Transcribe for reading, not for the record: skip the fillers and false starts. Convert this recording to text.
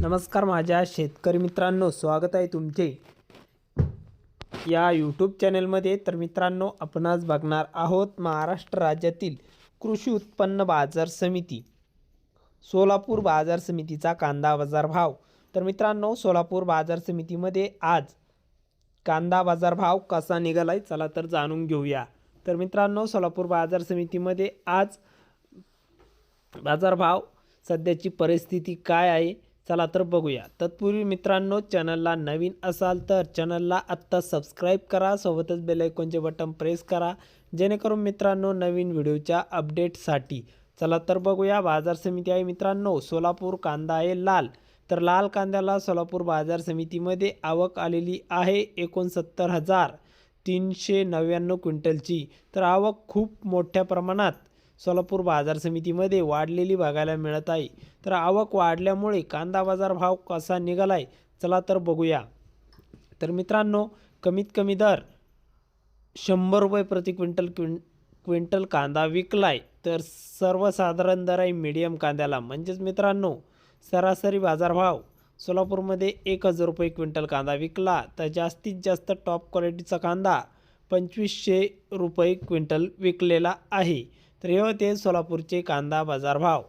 नमस्कार माझ्या शेतकरी मित्रांनो, स्वागत आहे तुमचे या यूट्यूब चॅनलमध्ये। तर मित्रांनो, आपण आज बघणार आहोत महाराष्ट्र राज्यातील कृषी उत्पन्न बाजार समिती सोलापूर बाजार समितीचा कांदा बाजार भाव। तर मित्रांनो, सोलापूर बाजार समितीमध्ये आज कांदा बाजार भाव कसा निघालाय चला तर जाणून घेऊया। तर मित्रांनो, सोलापूर बाजार समितीमध्ये आज बाजार भाव सध्याची परिस्थिती काय आहे चला तर बघूया। तत्पूर्वी मित्रांनो, चॅनलला नवीन असाल तर चॅनलला आत्ता सबस्क्राइब करा, सोबतच बेल आयकॉनचे बटन प्रेस करा, जेणेकरून मित्रांनो नवीन व्हिडिओच्या अपडेटसाठी। चला तर बघूया। बाजार समिती आहे मित्रांनो सोलापूर। कांदा आहे लाल। तर लाल कांद्याला सोलापूर बाजार समितीमध्ये आवक आलेली आहे 69,399 क्विंटलची। तर आवक खूप मोठ्या प्रमाणात सोलापूर बाजार समितीमध्ये वाढलेली बघायला मिळत आहे। तर आवक वाढल्यामुळे कांदा बाजार भाव कसा निघालाय चला तर बघूया। तर मित्रांनो, कमीत कमी दर 100 रुपये प्रति क्विंटल कांदा विकलाय। तर सर्वसाधारण दर आहे मीडियम कांद्याला, म्हणजेच मित्रांनो सरासरी बाजारभाव सोलापूरमध्ये 1000 रुपये क्विंटल कांदा विकला। तर जास्तीत जास्त टॉप क्वालिटीचा कांदा 2500 रुपये क्विंटल विकलेला आहे। तर हे होते सोलापूरचे कांदा बाजारभाव।